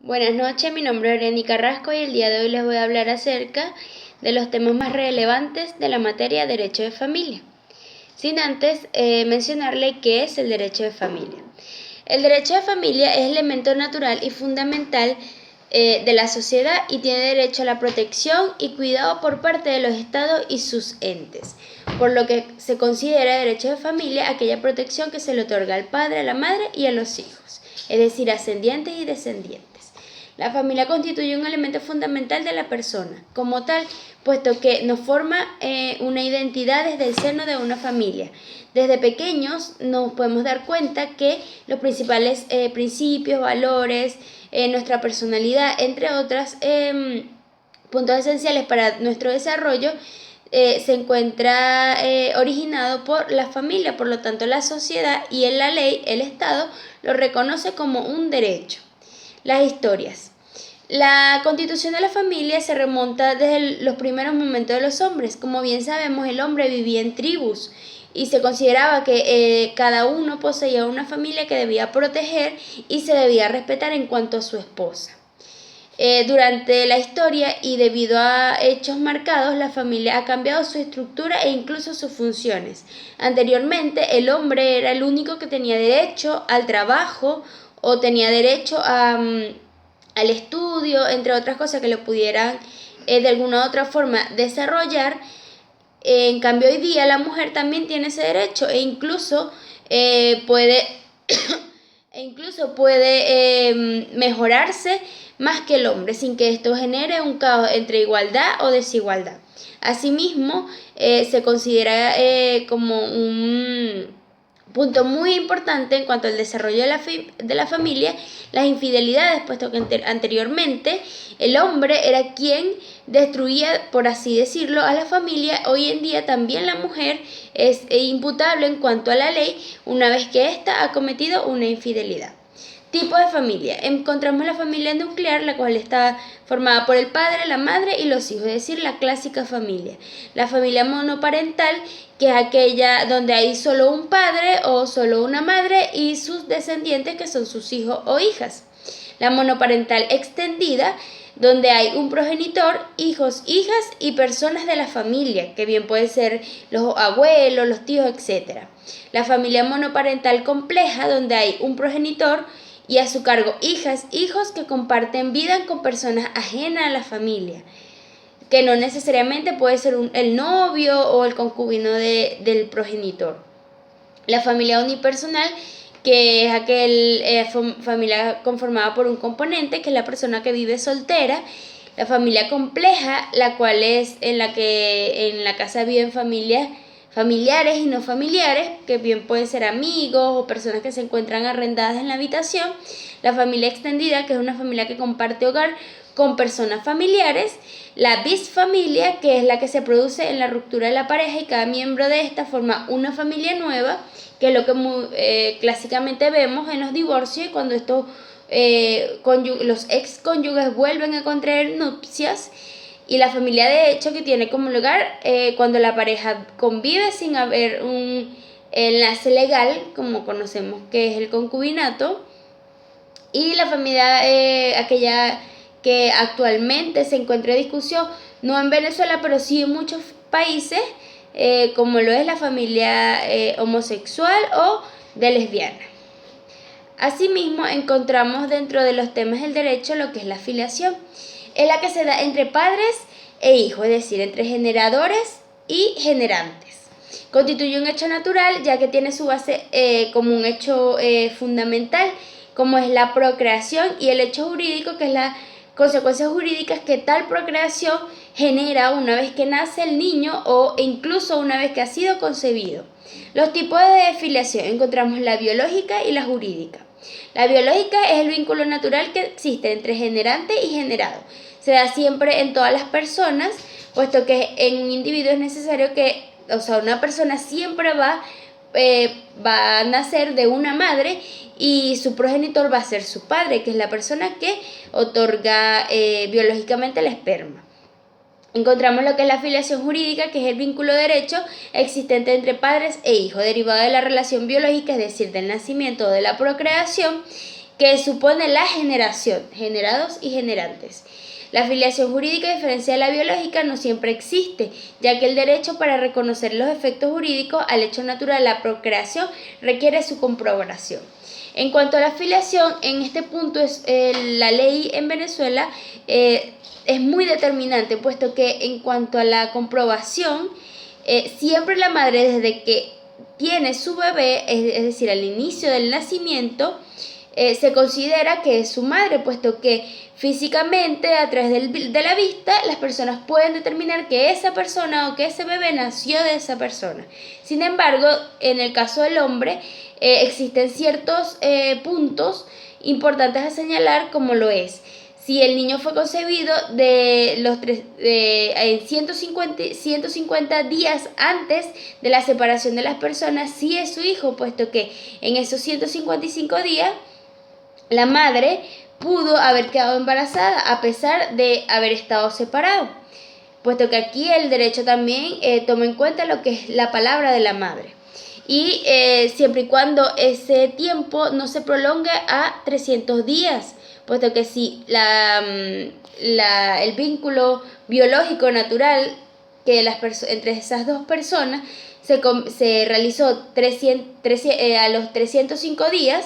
Buenas noches, mi nombre es Oreni Carrasco y el día de hoy les voy a hablar acerca de los temas más relevantes de la materia Derecho de Familia. Sin antes mencionarle qué es el derecho de familia. El derecho de familia es elemento natural y fundamental de la sociedad y tiene derecho a la protección y cuidado por parte de los estados y sus entes, por lo que se considera derecho de familia aquella protección que se le otorga al padre, a la madre y a los hijos, es decir, ascendientes y descendientes. La familia constituye un elemento fundamental de la persona, como tal, puesto que nos forma una identidad desde el seno de una familia. Desde pequeños nos podemos dar cuenta que los principales principios, valores, nuestra personalidad, entre otras puntos esenciales para nuestro desarrollo, se encuentra originado por la familia, por lo tanto la sociedad y en la ley, el Estado, lo reconoce como un derecho. Las historias. La constitución de la familia se remonta desde los primeros momentos de los hombres. Como bien sabemos, el hombre vivía en tribus y se consideraba que cada uno poseía una familia que debía proteger y se debía respetar en cuanto a su esposa. Durante la historia y debido a hechos marcados, la familia ha cambiado su estructura e incluso sus funciones. Anteriormente, el hombre era el único que tenía derecho al trabajo o tenía derecho al estudio, entre otras cosas que lo pudieran de alguna u otra forma desarrollar. En cambio, hoy día la mujer también tiene ese derecho puede mejorarse más que el hombre, sin que esto genere un caos entre igualdad o desigualdad. Asimismo, se considera como un punto muy importante en cuanto al desarrollo de la familia, las infidelidades, puesto que anteriormente el hombre era quien destruía, por así decirlo, a la familia. Hoy en día también la mujer es imputable en cuanto a la ley una vez que ésta ha cometido una infidelidad. Tipo de familia. Encontramos la familia nuclear, la cual está formada por el padre, la madre y los hijos, es decir, la clásica familia. La familia monoparental, que es aquella donde hay solo un padre o solo una madre y sus descendientes, que son sus hijos o hijas. La monoparental extendida, donde hay un progenitor, hijos, hijas y personas de la familia, que bien pueden ser los abuelos, los tíos, etc. La familia monoparental compleja, donde hay un progenitor y a su cargo hijas, hijos que comparten vida con personas ajenas a la familia, que no necesariamente puede ser el novio o el concubino del progenitor. La familia unipersonal, que es familia conformada por un componente, que es la persona que vive soltera. La familia compleja, la cual es en la casa viven familiares y no familiares, que bien pueden ser amigos o personas que se encuentran arrendadas en la habitación. La familia extendida, que es una familia que comparte hogar con personas familiares. La bisfamilia, que es la que se produce en la ruptura de la pareja y cada miembro de esta forma una familia nueva, que es lo que clásicamente vemos en los divorcios, cuando los ex cónyuges vuelven a contraer nupcias. Y la familia de hecho, que tiene como lugar cuando la pareja convive sin haber un enlace legal, como conocemos que es el concubinato. Y la familia aquella que actualmente se encuentra en discusión, no en Venezuela, pero sí en muchos países, como lo es la familia homosexual o de lesbiana. Asimismo, encontramos dentro de los temas del derecho lo que es la filiación. Es la que se da entre padres e hijos, es decir, entre generadores y generantes. Constituye un hecho natural, ya que tiene su base como un hecho fundamental, como es la procreación, y el hecho jurídico, que es las consecuencias jurídicas que tal procreación genera una vez que nace el niño o incluso una vez que ha sido concebido. Los tipos de filiación: encontramos la biológica y la jurídica. La biológica es el vínculo natural que existe entre generante y generado. Se da siempre en todas las personas, puesto que en un individuo es necesario que, una persona siempre va a nacer de una madre y su progenitor va a ser su padre, que es la persona que otorga biológicamente el esperma. Encontramos lo que es la filiación jurídica, que es el vínculo derecho existente entre padres e hijos, derivado de la relación biológica, es decir, del nacimiento o de la procreación, que supone la generación, generados y generantes. La filiación jurídica, a diferencia de la biológica, no siempre existe, ya que el derecho para reconocer los efectos jurídicos al hecho natural de la procreación requiere su comprobación. En cuanto a la filiación, en este punto la ley en Venezuela es muy determinante, puesto que en cuanto a la comprobación, siempre la madre desde que tiene su bebé, es decir, al inicio del nacimiento, se considera que es su madre, puesto que físicamente, a través de la vista, las personas pueden determinar que esa persona o que ese bebé nació de esa persona. Sin embargo, en el caso del hombre, existen ciertos puntos importantes a señalar, como lo es: si el niño fue concebido en 150 días antes de la separación de las personas, sí es su hijo, puesto que en esos 155 días la madre pudo haber quedado embarazada a pesar de haber estado separado, puesto que aquí el derecho también toma en cuenta lo que es la palabra de la madre. Y siempre y cuando ese tiempo no se prolongue a 300 días, puesto que si el vínculo biológico natural que entre esas dos personas se realizó a los 305 días,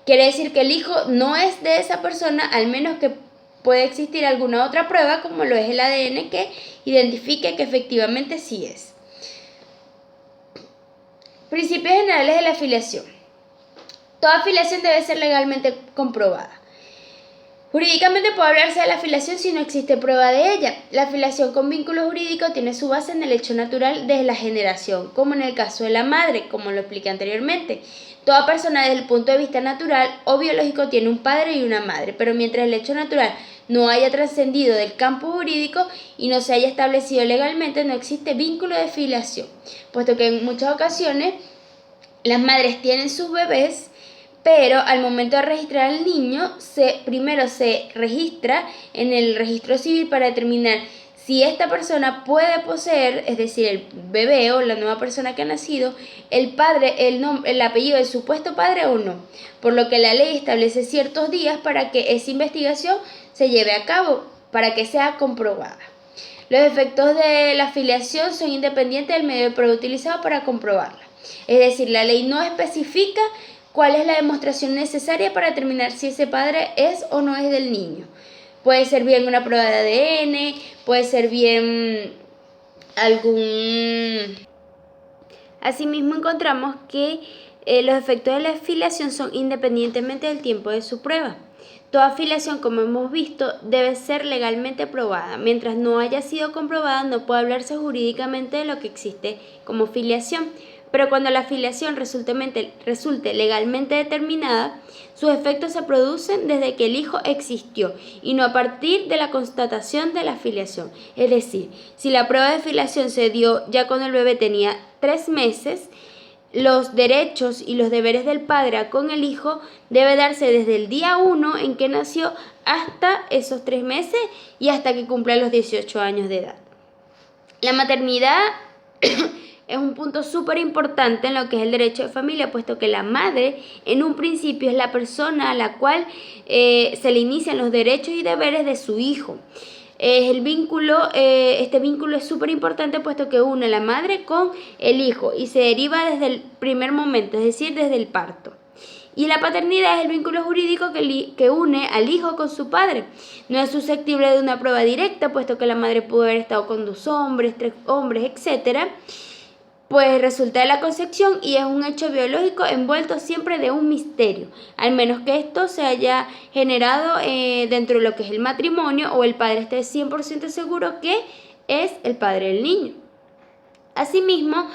quiere decir que el hijo no es de esa persona, al menos que puede existir alguna otra prueba, como lo es el ADN, que identifique que efectivamente sí es. Principios generales de la filiación. Toda filiación debe ser legalmente comprobada. Jurídicamente puede hablarse de la filiación si no existe prueba de ella. La filiación con vínculo jurídico tiene su base en el hecho natural de la generación, como en el caso de la madre, como lo expliqué anteriormente. Toda persona desde el punto de vista natural o biológico tiene un padre y una madre, pero mientras el hecho natural no haya trascendido del campo jurídico y no se haya establecido legalmente, no existe vínculo de filiación, puesto que en muchas ocasiones las madres tienen sus bebés, pero al momento de registrar al niño, primero se registra en el registro civil para determinar si esta persona puede poseer, es decir, el bebé o la nueva persona que ha nacido, el apellido del supuesto padre o no, por lo que la ley establece ciertos días para que esa investigación se lleve a cabo, para que sea comprobada. Los efectos de la filiación son independientes del medio de prueba utilizado para comprobarla. Es decir, la ley no especifica cuál es la demostración necesaria para determinar si ese padre es o no es del niño. Puede ser bien una prueba de ADN, puede ser bien algún... Asimismo encontramos que los efectos de la filiación son independientemente del tiempo de su prueba. Toda filiación, como hemos visto, debe ser legalmente probada. Mientras no haya sido comprobada, no puede hablarse jurídicamente de lo que existe como filiación. Pero cuando la filiación resulte legalmente determinada, sus efectos se producen desde que el hijo existió y no a partir de la constatación de la filiación. Es decir, si la prueba de filiación se dio ya cuando el bebé tenía 3 meses, los derechos y los deberes del padre con el hijo debe darse desde el día 1 en que nació hasta esos 3 meses y hasta que cumpla los 18 años de edad. La maternidad es un punto súper importante en lo que es el derecho de familia, puesto que la madre en un principio es la persona a la cual se le inician los derechos y deberes de su hijo. Este vínculo es súper importante, puesto que une a la madre con el hijo y se deriva desde el primer momento, es decir, desde el parto. Y la paternidad es el vínculo jurídico que une al hijo con su padre. No es susceptible de una prueba directa, puesto que la madre pudo haber estado con 2 hombres, 3 hombres, etc., pues resulta de la concepción y es un hecho biológico envuelto siempre de un misterio, al menos que esto se haya generado dentro de lo que es el matrimonio o el padre esté 100% seguro que es el padre del niño. Asimismo,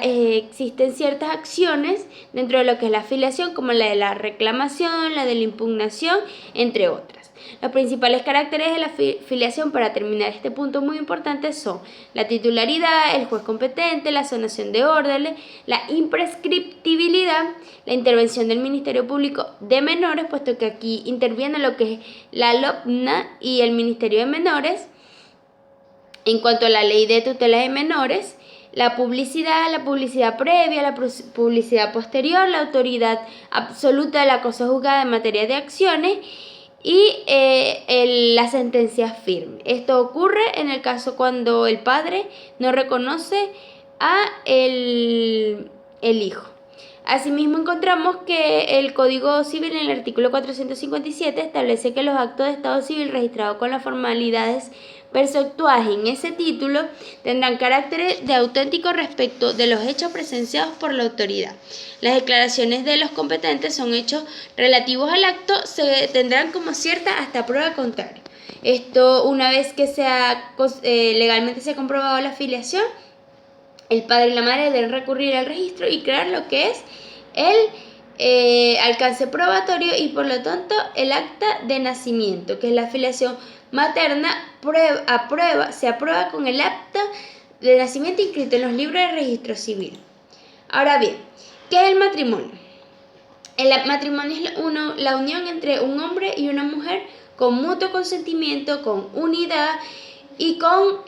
existen ciertas acciones dentro de lo que es la filiación, como la de la reclamación, la de la impugnación, entre otras. Los principales caracteres de la filiación, para terminar este punto muy importante, son la titularidad, el juez competente, la sanación de órdenes, la imprescriptibilidad, la intervención del Ministerio Público de Menores, puesto que aquí interviene lo que es la LOPNA y el Ministerio de Menores. En cuanto a la ley de tutela de menores, la publicidad previa, la publicidad posterior, la autoridad absoluta de la cosa juzgada en materia de acciones y la sentencia firme. Esto ocurre en el caso cuando el padre no reconoce a el hijo. Asimismo, encontramos que el Código Civil en el artículo 457 establece que los actos de estado civil registrados con las formalidades perceptuadas en ese título tendrán carácter de auténtico respecto de los hechos presenciados por la autoridad. Las declaraciones de los competentes son hechos relativos al acto, se tendrán como cierta hasta prueba contraria. Esto, una vez que legalmente se ha comprobado la filiación, el padre y la madre deben recurrir al registro y crear lo que es el alcance probatorio y por lo tanto el acta de nacimiento, que es la filiación materna, se aprueba con el acta de nacimiento inscrito en los libros de registro civil. Ahora bien, ¿qué es el matrimonio? El matrimonio es la unión entre un hombre y una mujer con mutuo consentimiento, con unidad y con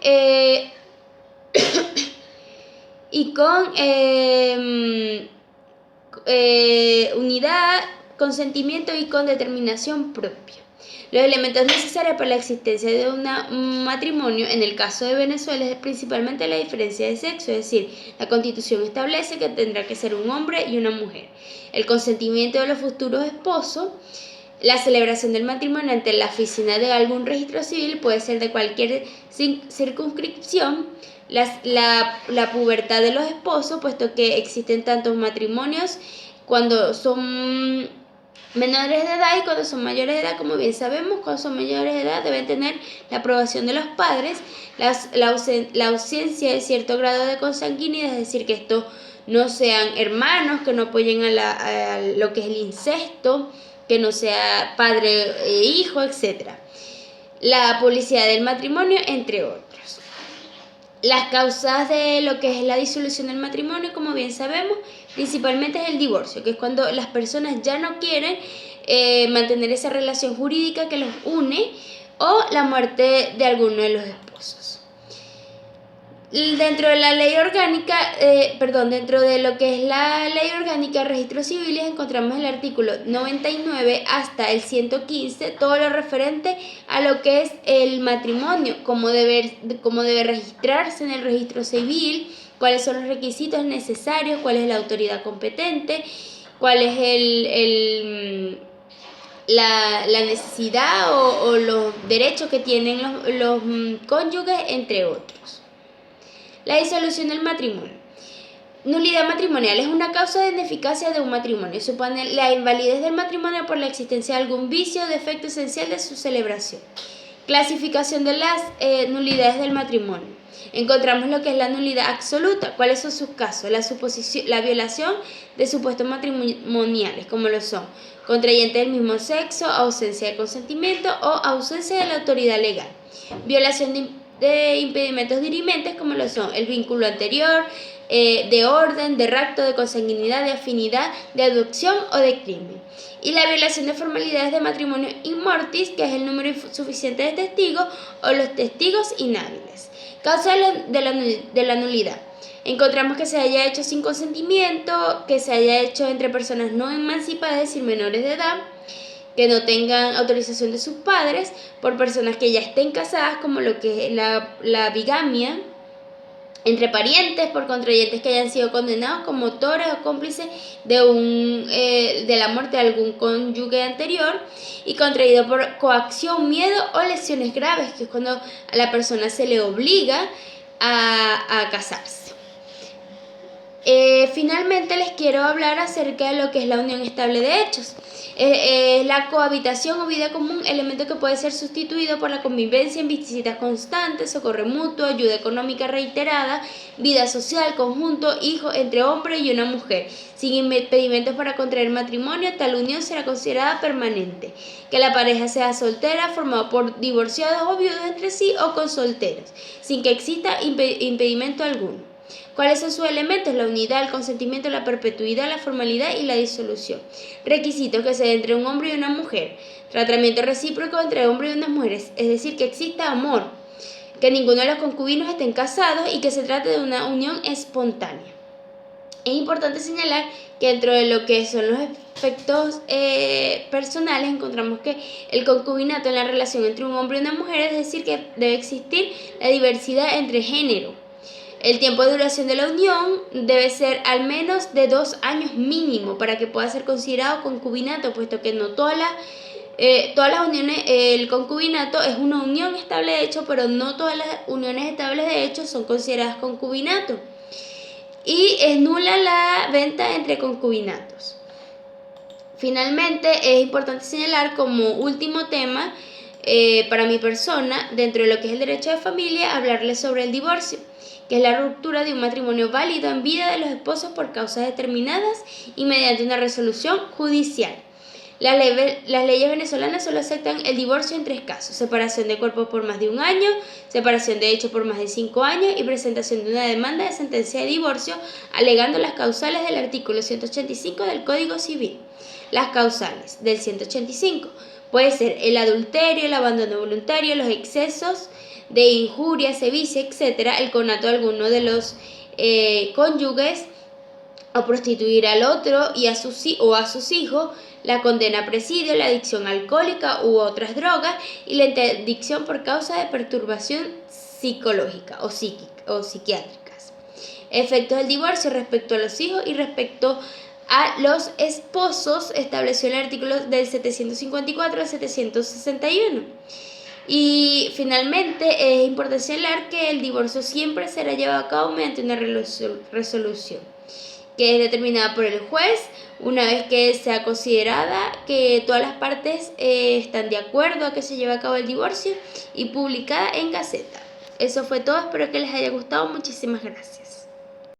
unidad, consentimiento y con determinación propia. Los elementos necesarios para la existencia de un matrimonio en el caso de Venezuela es principalmente la diferencia de sexo, es decir, la Constitución establece que tendrá que ser un hombre y una mujer. El consentimiento de los futuros esposos, la celebración del matrimonio ante la oficina de algún registro civil puede ser de cualquier circunscripción. La pubertad de los esposos, puesto que existen tantos matrimonios cuando son menores de edad y cuando son mayores de edad. Como bien sabemos, cuando son mayores de edad deben tener la aprobación de los padres, la ausencia de cierto grado de consanguinidad, es decir, que estos no sean hermanos, que no apoyen a lo que es el incesto, que no sea padre e hijo, etc. La publicidad del matrimonio, entre otros. Las causas de lo que es la disolución del matrimonio, como bien sabemos, principalmente es el divorcio, que es cuando las personas ya no quieren mantener esa relación jurídica que los une, o la muerte de alguno de los esposos. Dentro de la ley orgánica, dentro de lo que es la ley orgánica de registros civiles encontramos el artículo 99 hasta el 115, todo lo referente a lo que es el matrimonio, cómo debe registrarse en el registro civil, cuáles son los requisitos necesarios, cuál es la autoridad competente, cuál es la necesidad o los derechos que tienen los cónyuges, entre otros. La disolución del matrimonio. Nulidad matrimonial es una causa de ineficacia de un matrimonio. Supone la invalidez del matrimonio por la existencia de algún vicio o defecto esencial de su celebración. Clasificación de las nulidades del matrimonio. Encontramos lo que es la nulidad absoluta. ¿Cuáles son sus casos? La violación de supuestos matrimoniales, como lo son contrayentes del mismo sexo, ausencia de consentimiento o ausencia de la autoridad legal. Violación de impedimentos dirimentes, como lo son el vínculo anterior, de orden, de rapto, de consanguinidad, de afinidad, de adopción o de crimen. Y la violación de formalidades de matrimonio in mortis, que es el número insuficiente de testigos o los testigos inhábiles. Causa de la nulidad. Encontramos que se haya hecho sin consentimiento, que se haya hecho entre personas no emancipadas, es decir, menores de edad, que no tengan autorización de sus padres, por personas que ya estén casadas, como lo que es la bigamia, entre parientes, por contrayentes que hayan sido condenados como autores o cómplices de la muerte de algún cónyuge anterior, y contraído por coacción, miedo o lesiones graves, que es cuando a la persona se le obliga a casarse. Finalmente les quiero hablar acerca de lo que es la unión estable de hechos. La cohabitación o vida común, elemento que puede ser sustituido por la convivencia en visitas constantes, socorro mutuo, ayuda económica reiterada, vida social, conjunto, hijos entre hombre y una mujer. Sin impedimentos para contraer matrimonio, tal unión será considerada permanente. Que la pareja sea soltera, formada por divorciados o viudos entre sí o con solteros, sin que exista impedimento alguno. ¿Cuáles son sus elementos? La unidad, el consentimiento, la perpetuidad, la formalidad y la disolución. Requisitos: que se dé entre un hombre y una mujer. Tratamiento recíproco entre hombres y unas mujeres, es decir, que exista amor. que ninguno de los concubinos estén casados y que se trate de una unión espontánea. Es importante señalar que dentro de lo que son los efectos personales encontramos que el concubinato en la relación entre un hombre y una mujer, es decir, que debe existir la diversidad entre género. El tiempo de duración de la unión debe ser al menos de 2 años mínimo para que pueda ser considerado concubinato, puesto que no todas las uniones, el concubinato es una unión estable de hecho, pero no todas las uniones estables de hecho son consideradas concubinato. Y es nula la venta entre concubinatos. Finalmente, es importante señalar como último tema para mi persona, dentro de lo que es el derecho de familia, hablarles sobre el divorcio, que es la ruptura de un matrimonio válido en vida de los esposos por causas determinadas y mediante una resolución judicial. Las leyes venezolanas solo aceptan el divorcio en 3 casos: separación de cuerpos por más de 1 año, separación de hechos por más de 5 años y presentación de una demanda de sentencia de divorcio alegando las causales del artículo 185 del Código Civil. Las causales del 185 puede ser el adulterio, el abandono voluntario, los excesos de injuria, sevicia, etc., el conato de alguno de los cónyuges, o prostituir al otro y a sus hijos, la condena a presidio, la adicción alcohólica u otras drogas y la interdicción por causa de perturbación psicológica o psiquiátricas. Efectos del divorcio respecto a los hijos y respecto a los esposos estableció el artículo del 754 al 761. Y finalmente es importante señalar que el divorcio siempre será llevado a cabo mediante una resolución que es determinada por el juez una vez que sea considerada que todas las partes están de acuerdo a que se lleve a cabo el divorcio y publicada en Gaceta. Eso fue todo, espero que les haya gustado, muchísimas gracias.